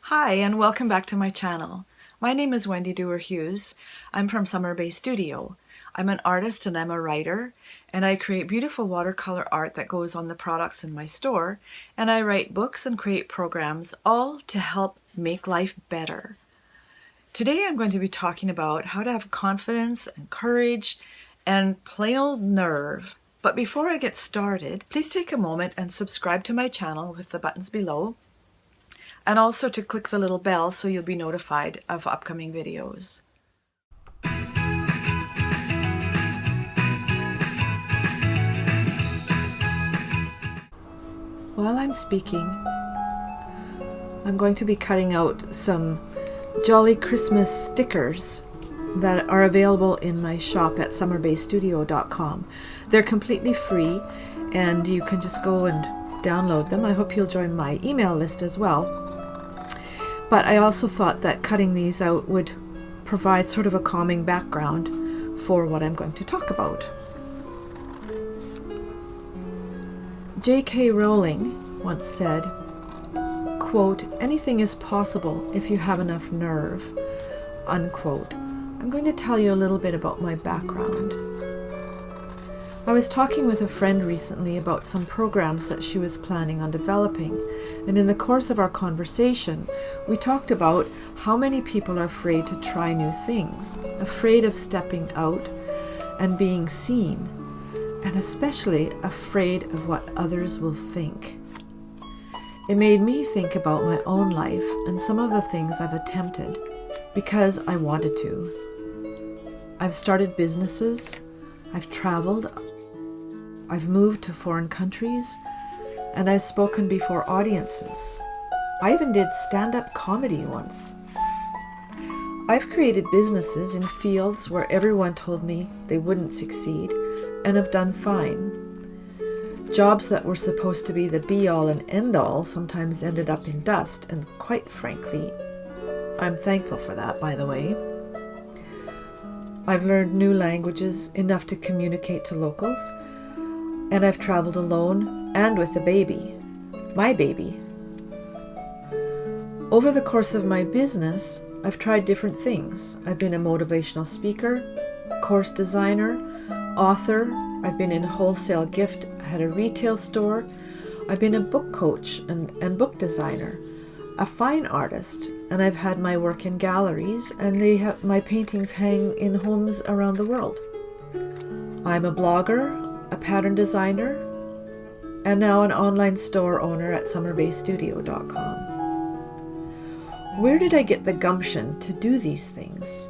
Hi, and welcome back to my channel. My name is Wendy Dewar-Hughes. I'm from Summer Bay Studio. I'm an artist and I'm a writer, and I create beautiful watercolor art that goes on the products in my store, and I write books and create programs, all to help make life better. Today I'm going to be talking about how to have confidence and courage and plain old nerve. But before I get started, please take a moment and subscribe to my channel with the buttons below, and also to click the little bell so you'll be notified of upcoming videos. While I'm speaking, I'm going to be cutting out some Jolly Christmas stickers that are available in my shop at summerbaystudio.com. They're completely free and you can just go and download them. I hope you'll join my email list as well. But I also thought that cutting these out would provide sort of a calming background for what I'm going to talk about. J.K. Rowling once said, quote, "Anything is possible if you have enough nerve," unquote. I'm going to tell you a little bit about my background. I was talking with a friend recently about some programs that she was planning on developing, and in the course of our conversation, we talked about how many people are afraid to try new things, afraid of stepping out and being seen, and especially afraid of what others will think. It made me think about my own life and some of the things I've attempted because I wanted to. I've started businesses, I've traveled, I've moved to foreign countries, and I've spoken before audiences. I even did stand-up comedy once. I've created businesses in fields where everyone told me they wouldn't succeed, and have done fine. Jobs that were supposed to be the be-all and end-all sometimes ended up in dust, and quite frankly, I'm thankful for that, by the way. I've learned new languages, enough to communicate to locals, and I've traveled alone and with a baby, my baby. Over the course of my business, I've tried different things. I've been a motivational speaker, course designer, author. I've been in wholesale gift, I had a retail store. I've been a book coach and book designer, a fine artist, and I've had my work in galleries, and my paintings hang in homes around the world. I'm a blogger, a pattern designer, and now an online store owner at summerbaystudio.com. Where did I get the gumption to do these things?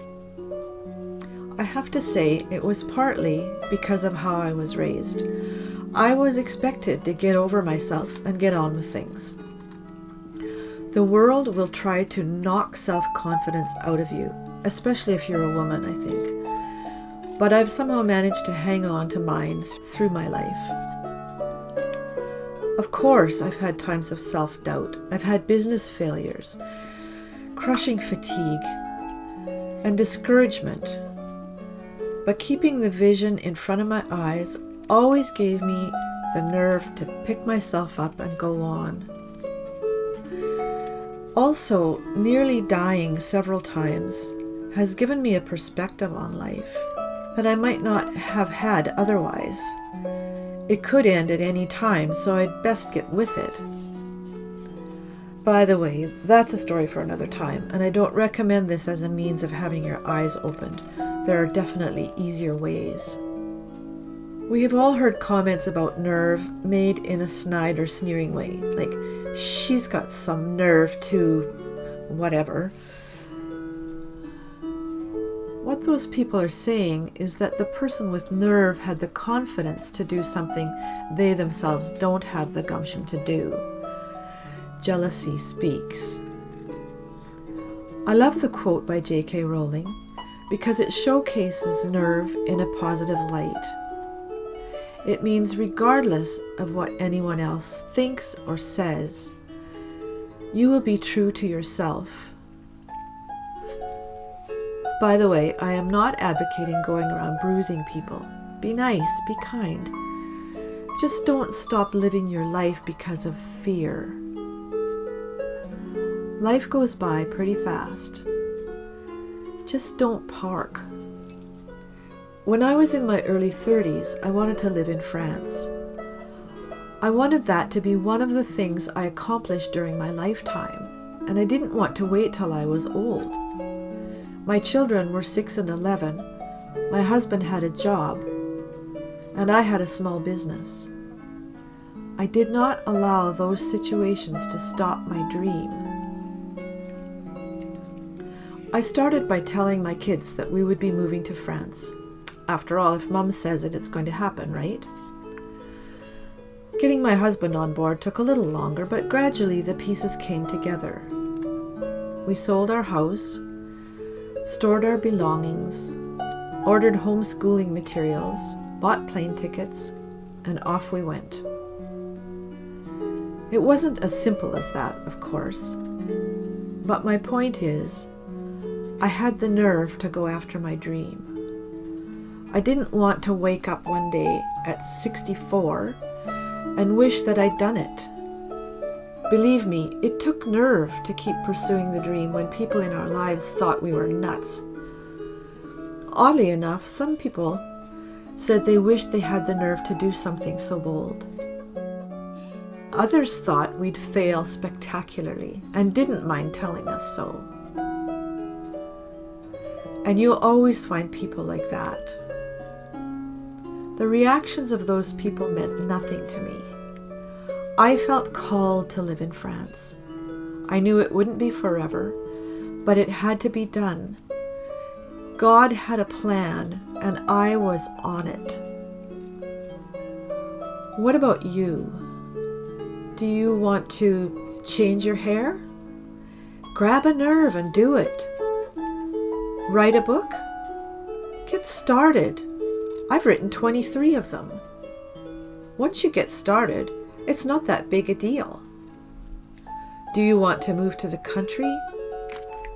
I have to say it was partly because of how I was raised. I was expected to get over myself and get on with things. The world will try to knock self-confidence out of you, especially if you're a woman, I think. But I've somehow managed to hang on to mine through my life. Of course, I've had times of self-doubt. I've had business failures, crushing fatigue, and discouragement. But keeping the vision in front of my eyes always gave me the nerve to pick myself up and go on. Also, nearly dying several times has given me a perspective on life that I might not have had otherwise. It could end at any time, so I'd best get with it. By the way, that's a story for another time, and I don't recommend this as a means of having your eyes opened. There are definitely easier ways. We have all heard comments about nerve made in a snide or sneering way, like, "She's got some nerve to whatever." What those people are saying is that the person with nerve had the confidence to do something they themselves don't have the gumption to do. Jealousy speaks. I love the quote by J.K. Rowling because it showcases nerve in a positive light. It means regardless of what anyone else thinks or says, you will be true to yourself. By the way, I am not advocating going around bruising people. Be nice, be kind. Just don't stop living your life because of fear. Life goes by pretty fast. Just don't park. When I was in my early 30s, I wanted to live in France. I wanted that to be one of the things I accomplished during my lifetime, and I didn't want to wait till I was old. My children were 6 and 11, my husband had a job, and I had a small business. I did not allow those situations to stop my dream. I started by telling my kids that we would be moving to France. After all, if Mom says it, it's going to happen, right? Getting my husband on board took a little longer, but gradually the pieces came together. We sold our house, stored our belongings, ordered homeschooling materials, bought plane tickets, and off we went. It wasn't as simple as that, of course, but my point is, I had the nerve to go after my dream. I didn't want to wake up one day at 64 and wish that I'd done it. Believe me, it took nerve to keep pursuing the dream when people in our lives thought we were nuts. Oddly enough, some people said they wished they had the nerve to do something so bold. Others thought we'd fail spectacularly and didn't mind telling us so. And you'll always find people like that. The reactions of those people meant nothing to me. I felt called to live in France. I knew it wouldn't be forever, but it had to be done. God had a plan, and I was on it. What about you? Do you want to change your hair? Grab a nerve and do it. Write a book? Get started. I've written 23 of them. Once you get started, it's not that big a deal. Do you want to move to the country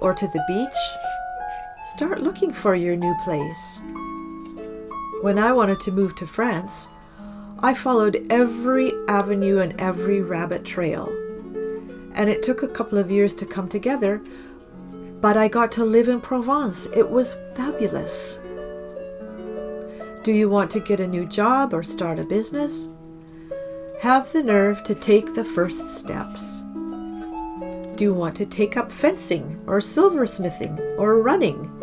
or to the beach? Start looking for your new place. When I wanted to move to France, I followed every avenue and every rabbit trail. And it took a couple of years to come together, but I got to live in Provence. It was fabulous. Do you want to get a new job or start a business? Have the nerve to take the first steps. Do you want to take up fencing or silversmithing or running?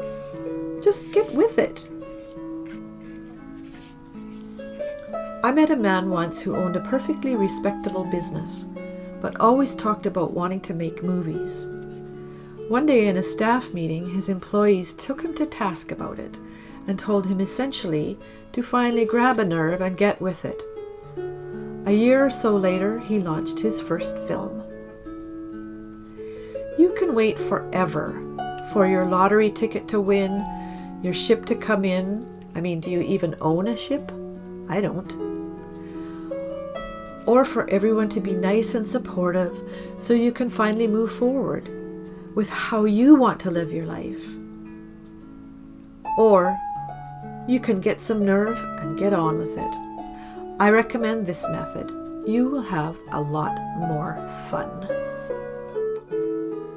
Just get with it. I met a man once who owned a perfectly respectable business, but always talked about wanting to make movies. One day in a staff meeting, his employees took him to task about it and told him essentially to finally grab a nerve and get with it. A year or so later, he launched his first film. You can wait forever for your lottery ticket to win, your ship to come in. Do you even own a ship? I don't. Or for everyone to be nice and supportive so you can finally move forward with how you want to live your life. Or you can get some nerve and get on with it. I recommend this method. You will have a lot more fun.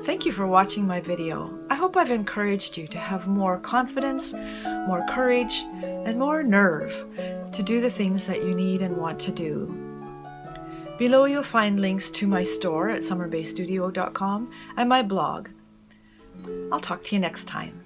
Thank you for watching my video. I hope I've encouraged you to have more confidence, more courage, and more nerve to do the things that you need and want to do. Below you'll find links to my store at summerbaystudio.com and my blog. I'll talk to you next time.